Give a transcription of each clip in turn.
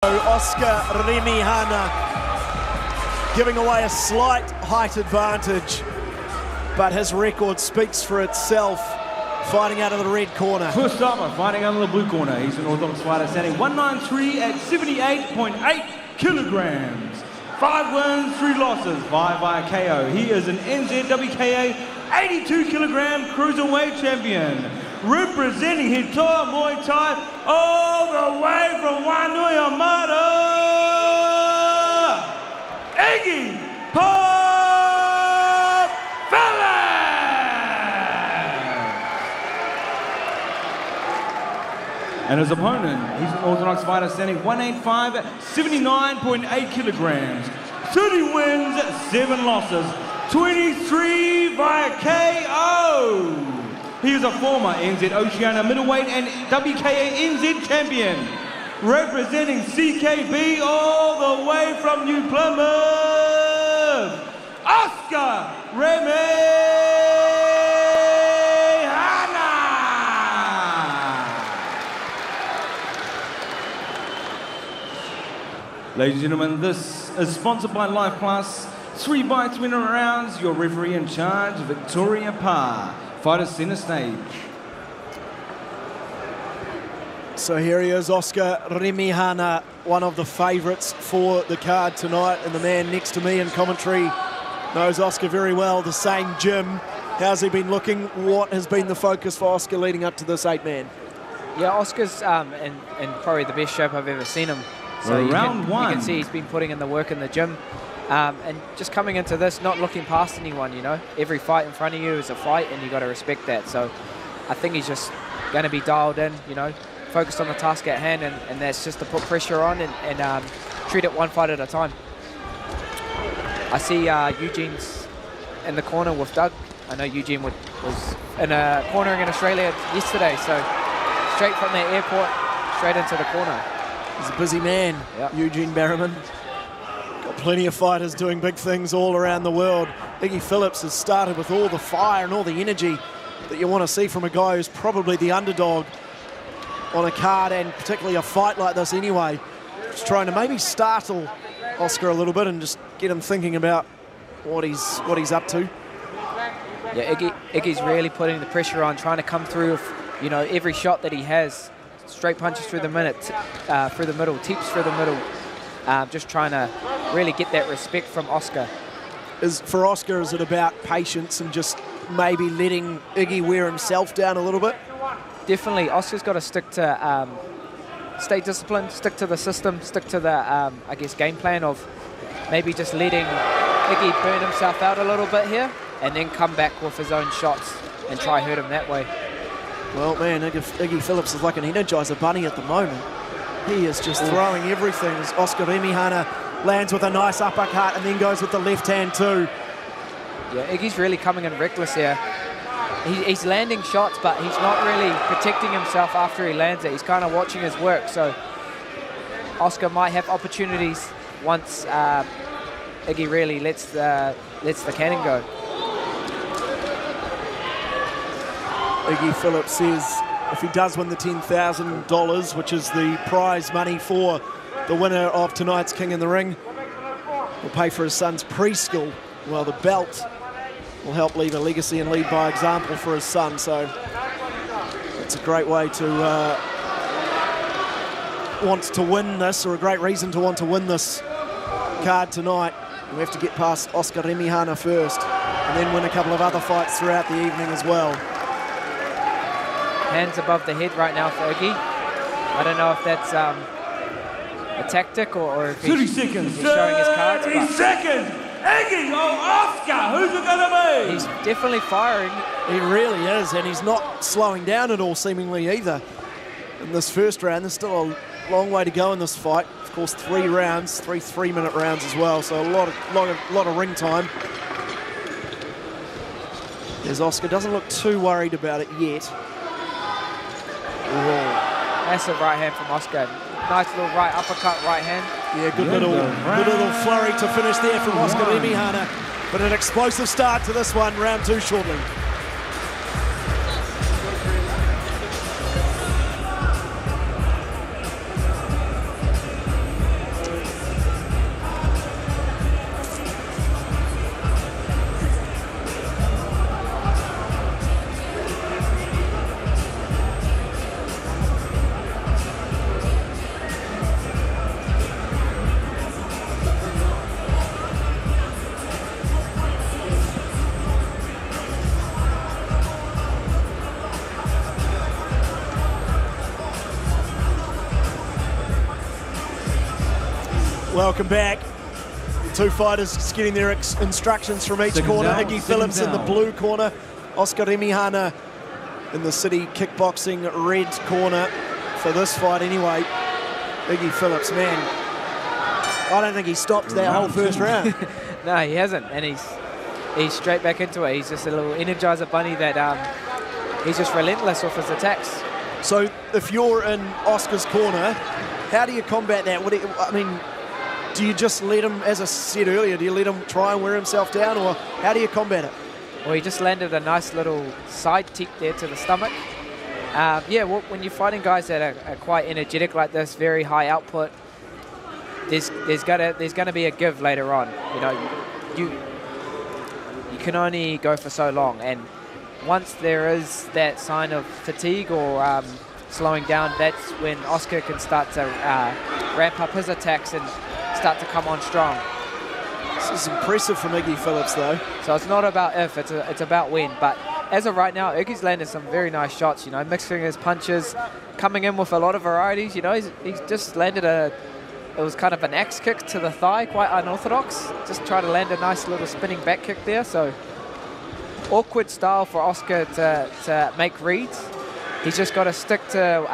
Oscar Remihana giving away a slight height advantage, but his record speaks for itself, fighting out of the red corner. First timer fighting out of the blue corner. He's an orthodox fighter standing 193 at 78.8 kilograms. 5 wins, 3 losses, 5 via KO. He is an NZWKA 82 kilogram cruiserweight champion. Representing Hitoa Muay Thai all the way from Wanui Amata, Iggy Phillips! And his opponent, he's an orthodox fighter standing 185 at 79.8 kilograms. 30 wins, 7 losses, 23 via KO. He is a former NZ Oceania middleweight and WKA NZ champion, representing CKB all the way from New Plymouth, Oscar Remihana. Ladies and gentlemen, this is sponsored by Life Plus. 3 bites, winner rounds. Your referee in charge, Victoria Parr. Fighters center stage. So here he is, Oscar Remihana, one of the favourites for the card tonight, and the man next to me in commentary knows Oscar very well, the same gym. How's he been looking? What has been the focus for Oscar leading up to this 8-man? Yeah, Oscar's in probably the best shape I've ever seen him. So you can see he's been putting in the work in the gym. And just coming into this, not looking past anyone, you know. Every fight in front of you is a fight, and you got to respect that. So I think he's just going to be dialed in, you know, focused on the task at hand, and that's just to put pressure on and treat it one fight at a time. I see Eugene's in the corner with Doug. I know Eugene was in a cornering in Australia yesterday, so straight from the airport, straight into the corner. He's a busy man, yep. Eugene Barrowman. Plenty of fighters doing big things all around the world. Iggy Phillips has started with all the fire and all the energy that you want to see from a guy who's probably the underdog on a card, and particularly a fight like this anyway. Just trying to maybe startle Oscar a little bit and just get him thinking about what he's up to. Yeah, Iggy's really putting the pressure on, trying to come through with, you know, every shot that he has. Straight punches through the middle, tips through the middle. Just trying to really get that respect from Oscar. For Oscar, is it about patience and just maybe letting Iggy wear himself down a little bit? Definitely. Oscar's got to stick to, stay disciplined, stick to the system, stick to the, I guess, game plan of maybe just letting Iggy burn himself out a little bit here and then come back with his own shots and try hurt him that way. Well, man, Iggy Phillips is like an Energizer bunny at the moment. He is just throwing everything as Oscar Remihana lands with a nice uppercut and then goes with the left hand too. Yeah, Iggy's really coming in reckless here. He's landing shots, but he's not really protecting himself after he lands it. He's kind of watching his work, so Oscar might have opportunities once Iggy really lets the cannon go. Iggy Phillips says if he does win the $10,000, which is the prize money for the winner of tonight's King in the Ring, will pay for his son's preschool, while the belt will help leave a legacy and lead by example for his son. So it's a great way to want to win this, or a great reason to want to win this card tonight. We have to get past Oscar Remihana first and then win a couple of other fights throughout the evening as well. Hands above the head right now for Iggy. I don't know if that's a tactic or if he's showing his cards. 30 seconds! Iggy, Oscar, who's it going to be? He's definitely firing. He really is, and he's not slowing down at all seemingly either. In this first round, there's still a long way to go in this fight. Of course, 3 rounds, 3 3-minute rounds as well, so a lot of ring time. There's Oscar, doesn't look too worried about it yet. Whoa. Massive right hand from Oscar. Nice little right uppercut, right hand. Yeah, good little flurry to finish there from Oscar Remihana. But an explosive start to this one, round 2 shortly. Welcome back. The two fighters just getting their instructions from each corner. Iggy Phillips in the blue corner, Oscar Remihana in the City Kickboxing red corner for this fight anyway. Iggy Phillips, man, I don't think he stopped that whole first round. No, he hasn't, and he's straight back into it. He's just a little Energizer bunny that he's just relentless with his attacks. So if you're in Oscar's corner, how do you combat that? Do you just let him, as I said earlier, do you let him try and wear himself down, or how do you combat it? Well, he just landed a nice little side kick there to the stomach. Well, when you're fighting guys that are quite energetic like this, very high output, there's gonna be a give later on. You know, you can only go for so long, and once there is that sign of fatigue or slowing down, that's when Oscar can start to ramp up his attacks and start to come on strong. This is impressive from Iggy Phillips, though. So it's not about if, it's about when. But as of right now, Iggy's landed some very nice shots, you know, mixing his punches, coming in with a lot of varieties. You know, he's just landed it was kind of an axe kick to the thigh, quite unorthodox. Just try to land a nice little spinning back kick there. So awkward style for Oscar to make reads. He's just got to stick to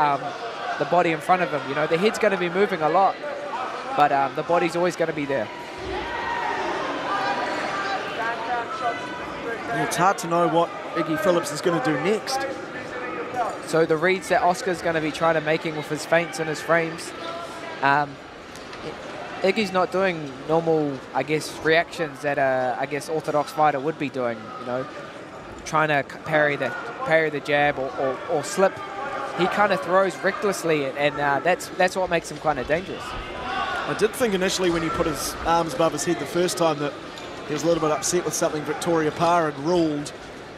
the body in front of him. You know, the head's going to be moving a lot, but the body's always going to be there. It's hard to know what Iggy Phillips is going to do next. So the reads that Oscar's going to be trying to making with his feints and his frames, Iggy's not doing normal, I guess, reactions that orthodox fighter would be doing. You know, trying to parry the jab or slip. He kind of throws recklessly, and that's what makes him kind of dangerous. I did think initially when he put his arms above his head the first time that he was a little bit upset with something Victoria Parr had ruled,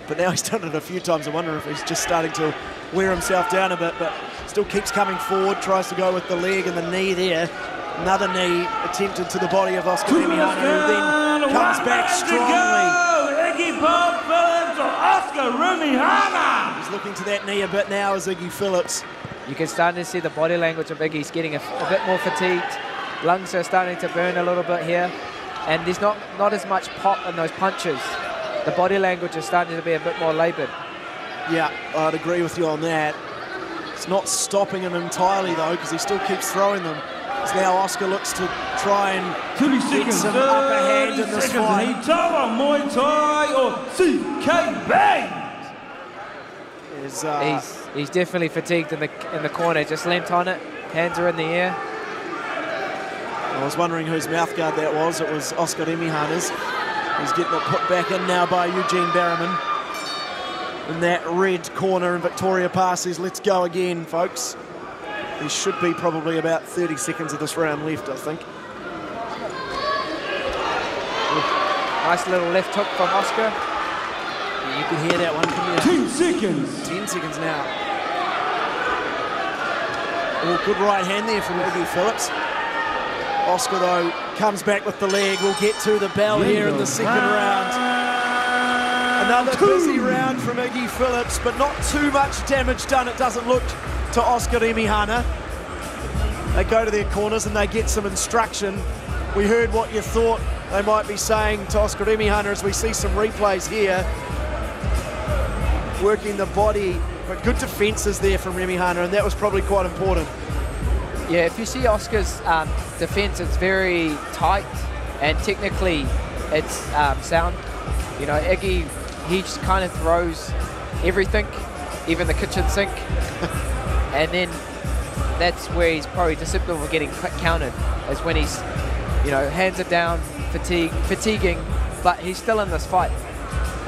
but now he's done it a few times. I wonder if he's just starting to wear himself down a bit, but still keeps coming forward, tries to go with the leg and the knee there. Another knee attempted to the body of Oscar Remihana, who then comes back strongly. Iggy Phillips or Oscar Remihana. He's looking to that knee a bit now as Iggy Phillips. You can start to see the body language of Iggy. He's getting a bit more fatigued. Lungs are starting to burn a little bit here. And there's not as much pop in those punches. The body language is starting to be a bit more laboured. Yeah, I'd agree with you on that. It's not stopping him entirely, though, because he still keeps throwing them. As now Oscar looks to try and get some upper hand in this fight. Muay Thai or CKB. He's definitely fatigued in the corner. Just leant on it. Hands are in the air. I was wondering whose mouthguard that was. It was Oscar Remihana's. He's getting it put back in now by Eugene Barrowman in that red corner, and Victoria Parr says, let's go again, folks. There should be probably about 30 seconds of this round left, I think. Nice little left hook from Oscar. You can hear that one, can you? 10 seconds. 10 seconds now. Oh, good right hand there from Iggy Phillips. Oscar, though, comes back with the leg. We'll get to the bell here in the second round. Another busy round from Iggy Phillips, but not too much damage done, it doesn't look, to Oscar Remihana. They go to their corners and they get some instruction. We heard what you thought they might be saying to Oscar Remihana as we see some replays here. Working the body, but good defences there from Remihana, and that was probably quite important. Yeah, if you see Oscar's defense, it's very tight, and technically it's sound. You know, Iggy, he just kind of throws everything, even the kitchen sink, and then that's where he's probably susceptible for getting countered, is when he's, you know, hands are down, fatiguing, but he's still in this fight.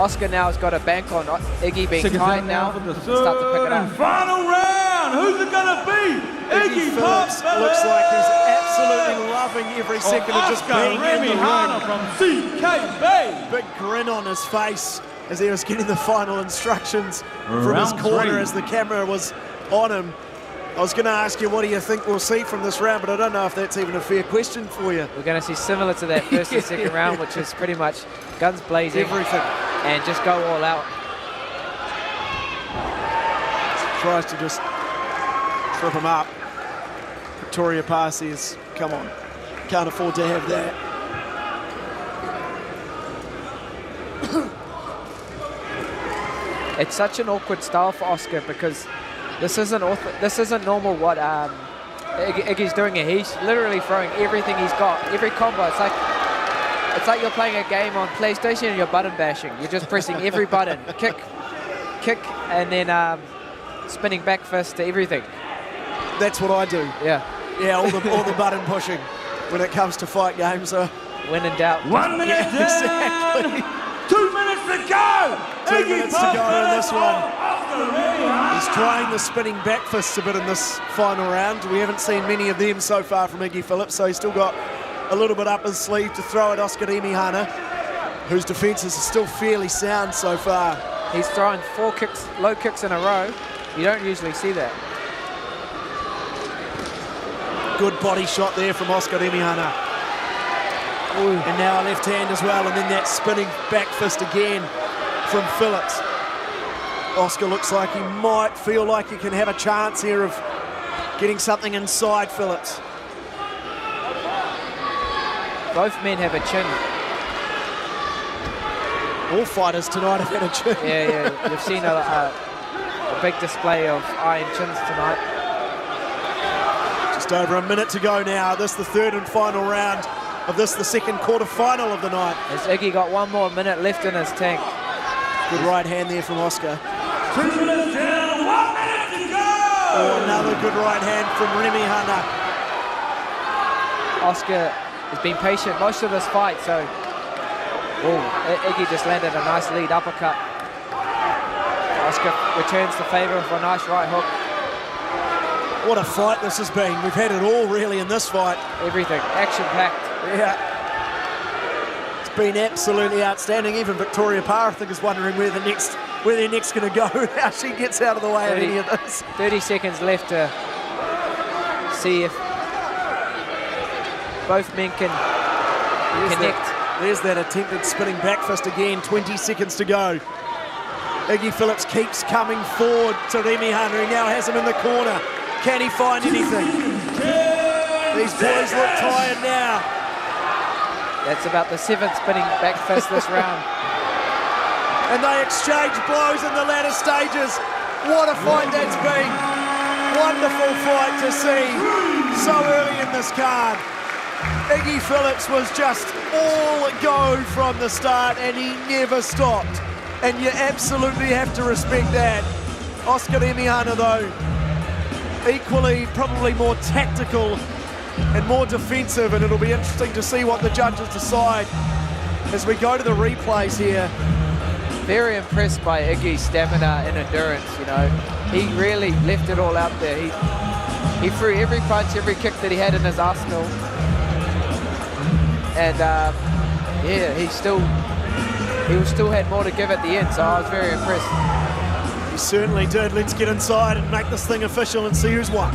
Oscar now has got a bank on Iggy being tight now, for the and start to pick it up. and final round. Who's it gonna be? Iggy Phillips looks like he's absolutely loving every second of just being in the ring. From CKB. Big grin on his face as he was getting the final instructions from his corner as the camera was on him. I was going to ask you, what do you think we'll see from this round, but I don't know if that's even a fair question for you. We're going to see similar to that first and second round, which is pretty much guns blazing, everything, and just go all out. Tries to just trip him up. Victoria Parr says, come on. Can't afford to have that. It's such an awkward style for Oscar because this isn't normal what Iggy's doing here. He's literally throwing everything he's got, every combo. It's like you're playing a game on PlayStation and you're button bashing. You're just pressing every button, kick, and then spinning back fist to everything. That's what I do. Yeah. Yeah, all the button pushing when it comes to fight games. When in doubt. 1 minute down. Exactly. 2 minutes to go. 2 minutes to go in this one. He's trying the spinning back fists a bit in this final round. We haven't seen many of them so far from Iggy Phillips, so he's still got a little bit up his sleeve to throw at Oscar Remihana, whose defences are still fairly sound so far. He's throwing 4 kicks, low kicks in a row. You don't usually see that. Good body shot there from Oscar Remihana. And now a left hand as well, and then that spinning back fist again from Phillips. Oscar looks like he might feel like he can have a chance here of getting something inside Phillips. Both men have a chin. All fighters tonight have had a chin. Yeah. You've seen a big display of iron chins tonight. Just over a minute to go now. This the third and final round of this, the second quarter-final of the night. Has Iggy got 1 more minute left in his tank? Good right hand there from Oscar. 2 minutes down, 1 minute to go! Oh, another good right hand from Remihana. Oscar has been patient most of this fight, so Iggy just landed a nice lead uppercut. Oscar returns the favour with a nice right hook. What a fight this has been. We've had it all really in this fight. Everything, action-packed. Yeah. It's been absolutely outstanding. Even Victoria Parr, I think, is wondering where they're next going to go, how she gets out of the way of any of this. 30 seconds left to see if both men can connect. There's that attempted spinning back fist again, 20 seconds to go. Iggy Phillips keeps coming forward to Remihana. He now has him in the corner. Can he find anything? These boys look tired now. That's about the 7th spinning back fist this round. And they exchange blows in the latter stages. What a fight that's been. Wonderful fight to see so early in this card. Iggy Phillips was just all go from the start and he never stopped. And you absolutely have to respect that. Oscar Remihana, though, equally probably more tactical and more defensive, and it'll be interesting to see what the judges decide as we go to the replays here. Very impressed by Iggy's stamina and endurance, you know. He really left it all out there. He threw every punch, every kick that he had in his arsenal. And he still had more to give at the end, so I was very impressed. He certainly did. Let's get inside and make this thing official and see who's won.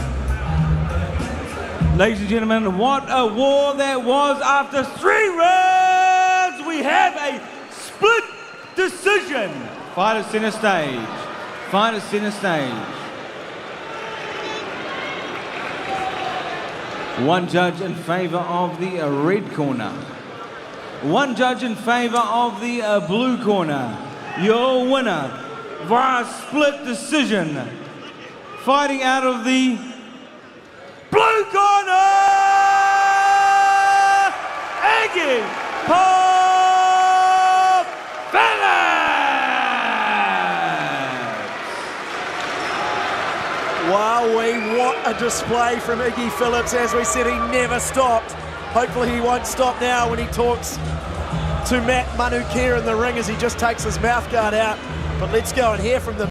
Ladies and gentlemen, what a war that was. After 3 rounds, we have a split decision. Fighter center stage. Fighter center stage. One judge in favor of the red corner. One judge in favor of the blue corner. Your winner via split decision. Fighting out of the blue corner, Iggy Phillips. Wowee, what a display from Iggy Phillips. As we said, he never stopped. Hopefully he won't stop now when he talks to Matt Manukir in the ring as he just takes his mouth guard out. But let's go and hear from them.